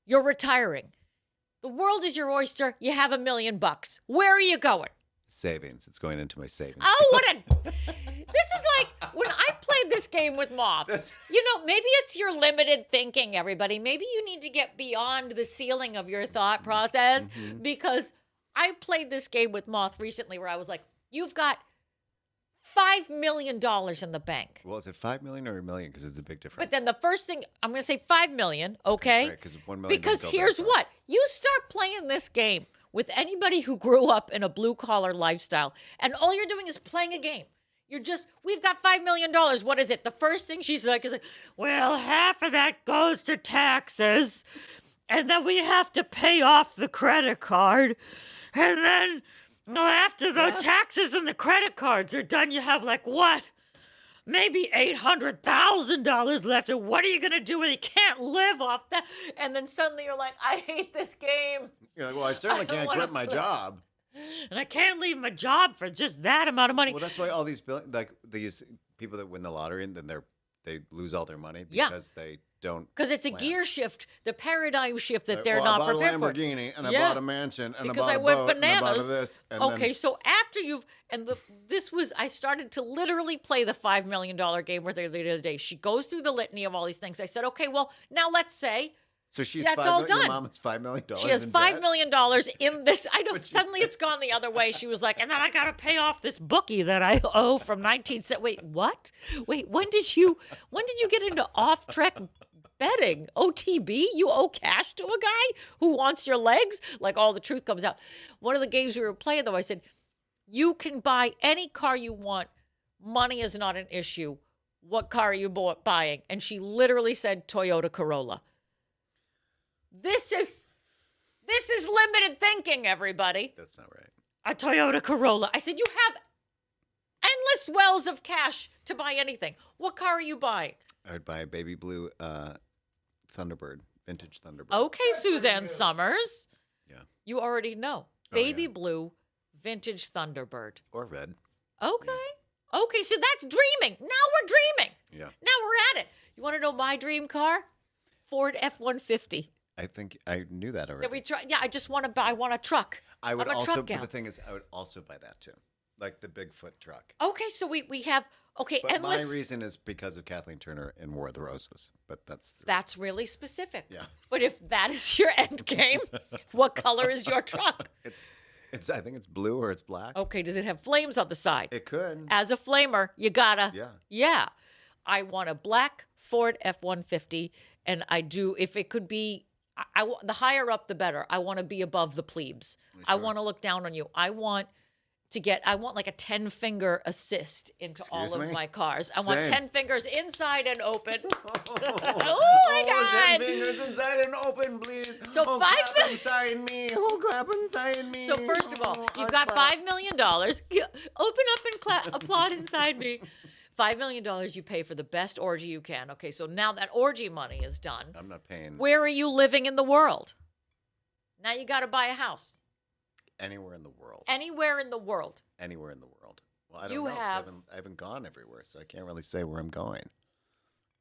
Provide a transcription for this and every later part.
You're retiring. The world is your oyster. You have $1 million. Where are you going? Savings. It's going into my savings. Oh, this is like when I played this game with Moth. Maybe it's your limited thinking, everybody. Maybe you need to get beyond the ceiling of your thought process because I played this game with Moth recently where I was like, you've got $5 million in the bank. Well, is it 5 million or a million? Because it's a big difference. But then the first thing, I'm going to say 5 million, okay? Right, because 1 million. Because here's what. You start playing this game with anybody who grew up in a blue-collar lifestyle, and all you're doing is playing a game. We've got $5 million. What is it? The first thing she's like is like, well, half of that goes to taxes, and then we have to pay off the credit card, and then after the taxes and the credit cards are done, you have like what? Maybe $800,000 left, and what are you going to do with it? You can't live off that. And then suddenly you're like, I hate this game. You're like, well, I certainly can't quit my job. And I can't leave my job for just that amount of money. Well, that's why all these these people that win the lottery and then they lose all their money because they don't. Because it's a gear shift, the paradigm shift that they're not prepared for. I bought a Lamborghini and I bought a mansion and because I bought a boat and I bought this. And okay, so after I started to literally play the $5 million game with her the other day. She goes through the litany of all these things. I said, okay, well, now let's say. So that's all done. Your mom has $5 million. She has $5 million in this. I know. Suddenly, it's gone the other way. She was like, and then I got to pay off this bookie that I owe from 19. Wait, what? Wait, when did you get into off-track betting? OTB? You owe cash to a guy who wants your legs? Like all the truth comes out. One of the games we were playing, though, I said, you can buy any car you want. Money is not an issue. What car are you buying? And she literally said Toyota Corolla. This is limited thinking, everybody. That's not right. A Toyota Corolla. I said, you have endless wells of cash to buy anything. What car are you buying? I would buy a baby blue Thunderbird, vintage Thunderbird. Okay, Suzanne Summers. Yeah. You already know. Baby blue, vintage Thunderbird. Or red. Okay. Okay, so that's dreaming. Now we're dreaming. Yeah. Now we're at it. You want to know my dream car? Ford F-150. I think I knew that already. I just want to buy. I want a truck. I would I'm a also. truck gal. But the thing is, I would also buy that too, like the Bigfoot truck. Okay, so we have But endless. my reason is because of Kathleen Turner in War of the Roses. But that's really specific. Yeah. But if that is your end game, what color is your truck? It's. I think it's blue or it's black. Okay, does it have flames on the side? It could. As a flamer, you gotta. Yeah. Yeah. I want a black Ford F-150, and I do. If it could be. The higher up, the better. I want to be above the plebes. Sure. I want to look down on you. I want like a 10-finger assist into all of my cars. I want 10 fingers inside and open. Oh my God. 10 fingers inside and open, please. So clap inside me. Oh, clap inside me. So first of all, you've got $5 million. Open up and applaud inside me. $5 million you pay for the best orgy you can. Okay, so now that orgy money is done. I'm not paying. Where are you living in the world? Now you got to buy a house. Anywhere in the world. Anywhere in the world. Anywhere in the world. Well, I don't know. I haven't gone everywhere, so I can't really say where I'm going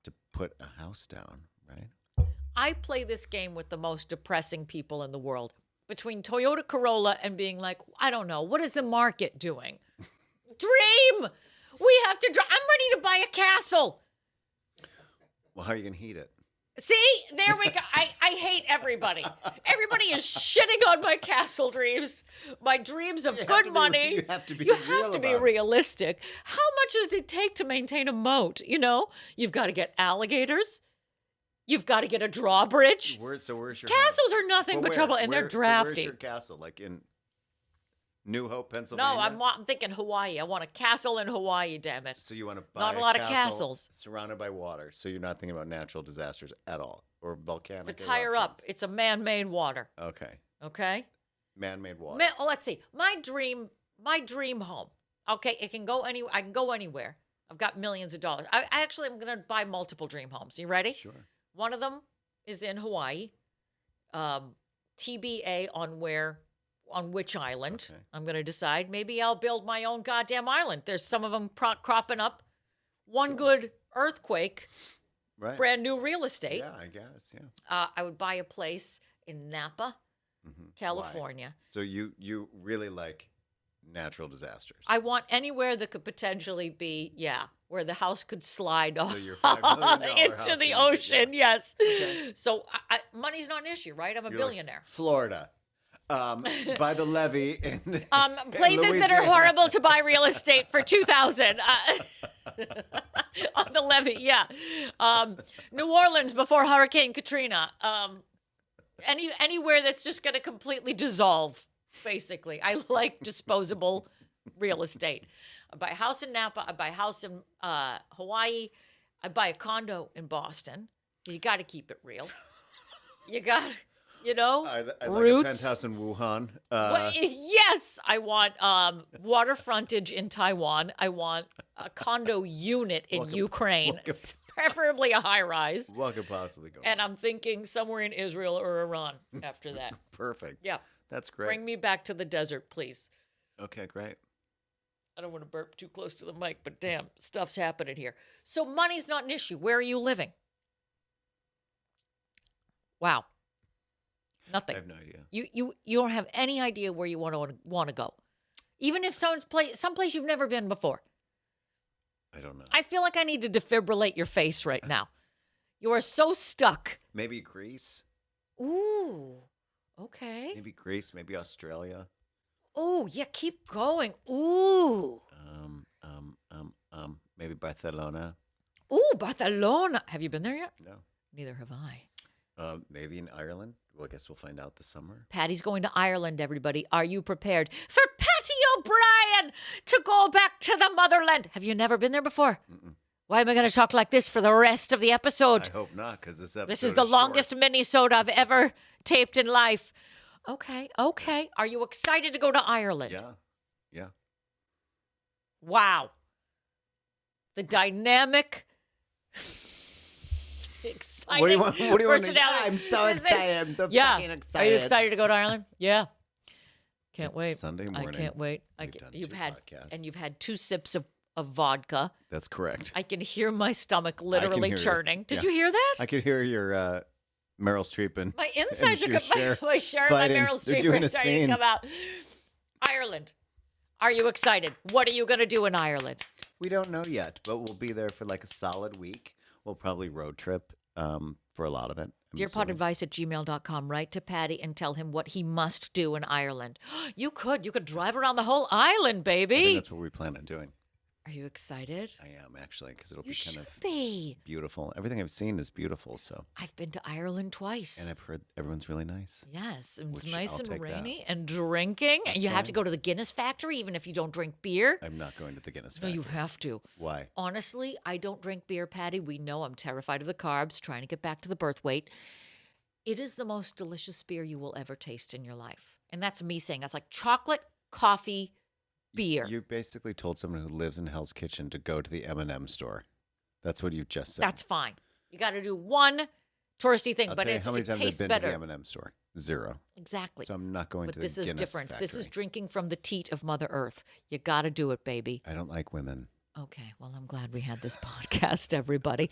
to put a house down, right? I play this game with the most depressing people in the world. Between Toyota Corolla and being like, I don't know, what is the market doing? Dream! We have to I'm ready to buy a castle. Well, how are you going to heat it? See, there we go. I hate everybody. Everybody is shitting on my castle dreams. My dreams of good money. You have to be realistic. How much does it take to maintain a moat? You've got to get alligators. You've got to get a drawbridge. So where's your castles are nothing but trouble, and they're drafty. So where's your castle? Like in New Hope, Pennsylvania? No, I'm thinking Hawaii. I want a castle in Hawaii, damn it. So you want to buy not a lot of castles surrounded by water. So you're not thinking about natural disasters at all or volcanic eruptions. It's higher up. It's a man-made water. Okay. Man-made water. Let's see. My dream home. Okay, it can go anywhere. I can go anywhere. I've got millions of dollars. I actually am going to buy multiple dream homes. You ready? Sure. One of them is in Hawaii. TBA on which island. Okay. I'm going to decide. Maybe I'll build my own goddamn island. There's some of them cropping up. One good earthquake Right. brand new real estate. Yeah, I guess. Yeah. I would buy a place in Napa, California. Why? So you really like natural disasters. I want anywhere that could potentially be, where the house could slide off your $5 million into house the in- ocean. Yes. Okay. So money's not an issue, right? I'm a You're like, billionaire. Florida. By the levee in Places that are Louisiana. horrible to buy real estate for 2000 on the levee. Yeah. New Orleans before Hurricane Katrina. Anywhere that's just going to completely dissolve, basically. I like disposable real estate. I buy a house in Napa. I buy a house in Hawaii. I buy a condo in Boston. You got to keep it real. You got to. I like roots. a penthouse in Wuhan. Yes, I want water frontage in Taiwan. I want a condo unit in Ukraine, preferably a high rise. What could possibly go And wrong? I'm thinking somewhere in Israel or Iran after that. Perfect. Yeah. That's great. Bring me back to the desert, please. Okay, great. I don't want to burp too close to the mic, but damn, stuff's happening here. So money's not an issue. Where are you living? Wow. Nothing. I have no idea. You don't have any idea where you want to go, even if someplace you've never been before. I don't know. I feel like I need to defibrillate your face right now. You are so stuck. Maybe Greece. Ooh, okay. Maybe Greece. Maybe Australia. Ooh, yeah, keep going. Ooh. Maybe Barcelona. Ooh, Barcelona. Have you been there yet? No. Neither have I. Maybe in Ireland. Well, I guess we'll find out this summer. Patty's going to Ireland, everybody. Are you prepared for Patty O'Brien to go back to the motherland? Have you never been there before? Mm-mm. Why am I going to talk like this for the rest of the episode? I hope not, because this episode This is the longest mini-sode I've ever taped in life. Okay. Are you excited to go to Ireland? Yeah. Wow. The dynamic, exciting What do you want? What do you want? personality. I'm so excited. I'm so fucking excited. Are you excited to go to Ireland? Yeah. Can't It's wait. Sunday morning. I can't wait. We've done You've 2 had podcasts. you've had 2 sips of vodka. That's correct. I can hear my stomach literally hear you. churning. Did Yeah. you hear that? I could hear your Meryl Streep and My insides and are your coming. My Sharon, my fighting. Meryl They're Streep doing are a starting scene. to come out. Ireland. Are you excited? What are you going to do in Ireland? We don't know yet, but we'll be there for like a solid week. We'll probably road trip for a lot of it. DearPodAdvice@gmail.com. Write to Patty and tell him what he must do in Ireland. You could drive around the whole island, I baby. think that's what we plan on doing. Are you excited? I am actually, because it'll You be should kind of be. beautiful. Everything I've seen is beautiful. So, I've been to Ireland twice. and I've heard everyone's really nice. Yes, it's Which nice I'll and take that. rainy and drinking. That's And you have to fine. go to the Guinness factory even if you don't drink beer. I'm not going to the Guinness No, factory. you have to. Why? Honestly, I don't drink beer, Patty. We know I'm terrified of the carbs, trying to get back to the birth weight. It is the most delicious beer you will ever taste in your life. And that's me saying that's like chocolate, coffee, beer. You basically told someone who lives in Hell's Kitchen to go to the M&M store. That's what you just said. That's fine. You got to do one touristy thing, I'll but tell you how many it times tastes I've been better. to the M&M store. 0. Exactly. So I'm not going But to the this is Guinness different. factory. This is drinking from the teat of Mother Earth. You got to do it, baby. I don't like women. Okay, well, I'm glad we had this podcast, everybody.